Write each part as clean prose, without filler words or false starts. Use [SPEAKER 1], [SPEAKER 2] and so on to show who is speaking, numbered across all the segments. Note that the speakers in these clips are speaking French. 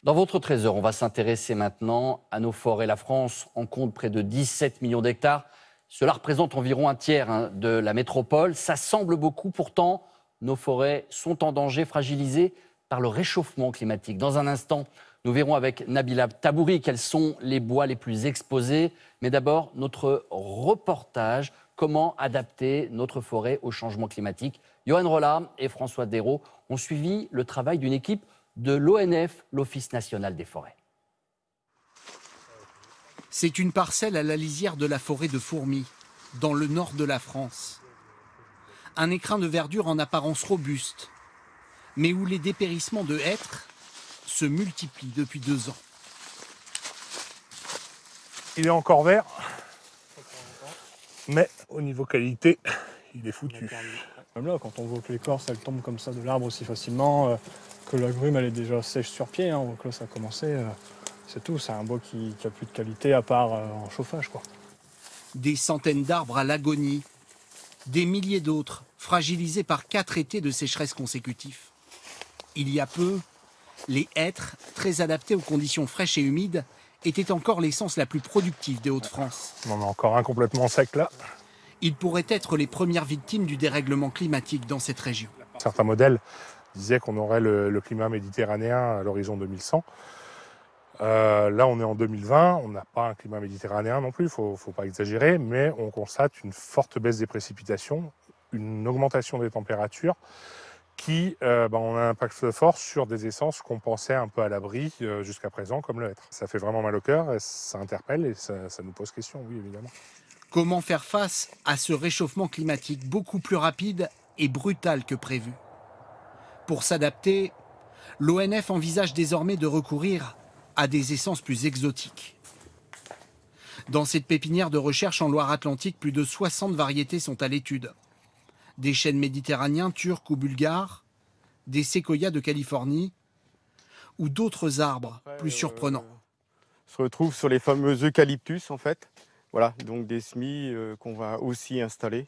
[SPEAKER 1] Dans votre trésor, on va s'intéresser maintenant à nos forêts. La France en compte près de 17 millions d'hectares. Cela représente environ un tiers de la métropole. Ça semble beaucoup, pourtant, nos forêts sont en danger, fragilisées par le réchauffement climatique. Dans un instant, nous verrons avec Nabila Tabouri quels sont les bois les plus exposés. Mais d'abord, notre reportage, comment adapter notre forêt au changement climatique. Johan Rolla et François Dérault ont suivi le travail d'une équipe de l'ONF, l'Office national des forêts.
[SPEAKER 2] C'est une parcelle à la lisière de la forêt de Fourmies, dans le nord de la France. Un écrin de verdure en apparence robuste, mais où les dépérissements de hêtres se multiplient depuis 2 ans.
[SPEAKER 3] Il est encore vert, mais au niveau qualité, il est foutu.
[SPEAKER 4] Même là, quand on voit que l'écorce elle tombe comme ça de l'arbre aussi facilement, que la grume elle est déjà sèche sur pied, on voit que là ça a commencé, c'est tout. C'est un bois qui a plus de qualité à part en chauffage, quoi.
[SPEAKER 2] Des centaines d'arbres à l'agonie, des milliers d'autres fragilisés par 4 étés de sécheresse consécutifs. Il y a peu, les hêtres, très adaptés aux conditions fraîches et humides, étaient encore l'essence la plus productive des Hauts-de-France.
[SPEAKER 3] On en a encore un complètement sec là.
[SPEAKER 2] Ils pourraient être les premières victimes du dérèglement climatique dans cette région.
[SPEAKER 3] Certains modèles disaient qu'on aurait le climat méditerranéen à l'horizon 2100. Là, on est en 2020, on n'a pas un climat méditerranéen non plus, il ne faut pas exagérer, mais on constate une forte baisse des précipitations, une augmentation des températures qui ont un impact fort sur des essences qu'on pensait un peu à l'abri jusqu'à présent, comme le hêtre. Ça fait vraiment mal au cœur, ça interpelle et ça nous pose question, oui, évidemment.
[SPEAKER 2] Comment faire face à ce réchauffement climatique beaucoup plus rapide et brutal que prévu? Pour s'adapter, l'ONF envisage désormais de recourir à des essences plus exotiques. Dans cette pépinière de recherche en Loire-Atlantique, plus de 60 variétés sont à l'étude. Des chênes méditerranéens, turcs ou bulgares, des séquoias de Californie ou d'autres arbres plus surprenants.
[SPEAKER 5] On se retrouve sur les fameux eucalyptus en fait. Voilà, donc des semis qu'on va aussi installer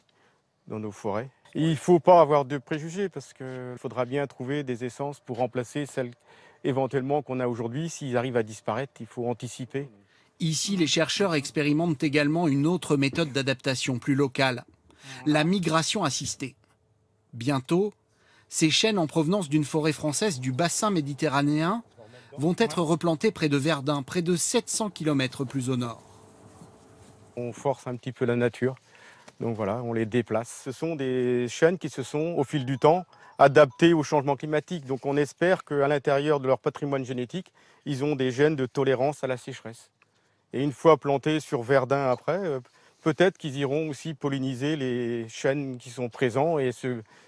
[SPEAKER 5] dans nos forêts. Et il ne faut pas avoir de préjugés parce qu'il faudra bien trouver des essences pour remplacer celles éventuellement qu'on a aujourd'hui. S'ils arrivent à disparaître, il faut anticiper.
[SPEAKER 2] Ici, les chercheurs expérimentent également une autre méthode d'adaptation plus locale, la migration assistée. Bientôt, ces chênes en provenance d'une forêt française du bassin méditerranéen vont être replantés près de Verdun, près de 700 km plus au nord.
[SPEAKER 5] On force un petit peu la nature, donc voilà, on les déplace. Ce sont des chênes qui se sont, au fil du temps, adaptés au changement climatique. Donc on espère qu'à l'intérieur de leur patrimoine génétique, ils ont des gènes de tolérance à la sécheresse. Et une fois plantés sur Verdun après, peut-être qu'ils iront aussi polliniser les chênes qui sont présents et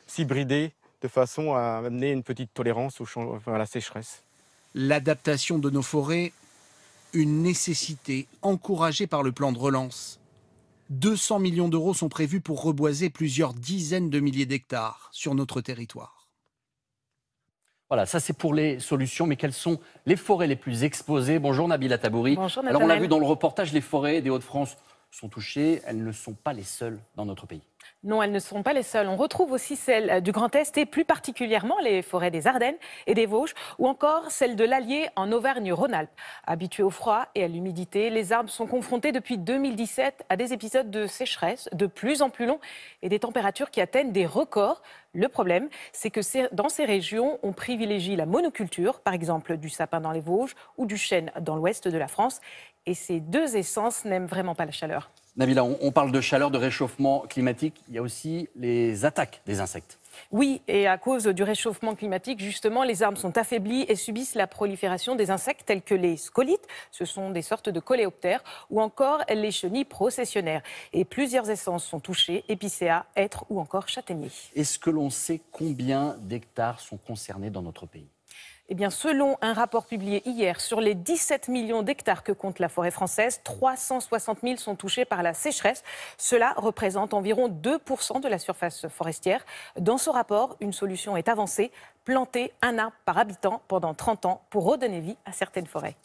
[SPEAKER 5] s'hybrider de façon à amener une petite tolérance à la sécheresse.
[SPEAKER 2] L'adaptation de nos forêts, une nécessité encouragée par le plan de relance. 200 millions d'euros sont prévus pour reboiser plusieurs dizaines de milliers d'hectares sur notre territoire.
[SPEAKER 1] Voilà, ça c'est pour les solutions, mais quelles sont les forêts les plus exposées? Bonjour Nabila Tabouri.
[SPEAKER 6] Bonjour
[SPEAKER 1] Alors on l'a vu dans le reportage, les forêts des Hauts-de-France sont touchées, elles ne sont pas les seules dans notre pays.
[SPEAKER 6] Non, elles ne sont pas les seules. On retrouve aussi celles du Grand Est et plus particulièrement les forêts des Ardennes et des Vosges ou encore celles de l'Allier en Auvergne-Rhône-Alpes. Habitués au froid et à l'humidité, les arbres sont confrontés depuis 2017 à des épisodes de sécheresse de plus en plus longs et des températures qui atteignent des records. Le problème, c'est que dans ces régions, on privilégie la monoculture, par exemple du sapin dans les Vosges ou du chêne dans l'ouest de la France. Et ces deux essences n'aiment vraiment pas la chaleur.
[SPEAKER 1] Nabila, on parle de chaleur, de réchauffement climatique. Il y a aussi les attaques des insectes.
[SPEAKER 6] Oui, et à cause du réchauffement climatique, justement, les arbres sont affaiblis et subissent la prolifération des insectes tels que les scolites, ce sont des sortes de coléoptères, ou encore les chenilles processionnaires. Et plusieurs essences sont touchées, épicéas, hêtres ou encore châtaigniers.
[SPEAKER 1] Est-ce que l'on sait combien d'hectares sont concernés dans notre pays ?
[SPEAKER 6] Eh bien, selon un rapport publié hier, sur les 17 millions d'hectares que compte la forêt française, 360 000 sont touchés par la sécheresse. Cela représente environ 2% de la surface forestière. Dans ce rapport, une solution est avancée, planter un arbre par habitant pendant 30 ans pour redonner vie à certaines forêts.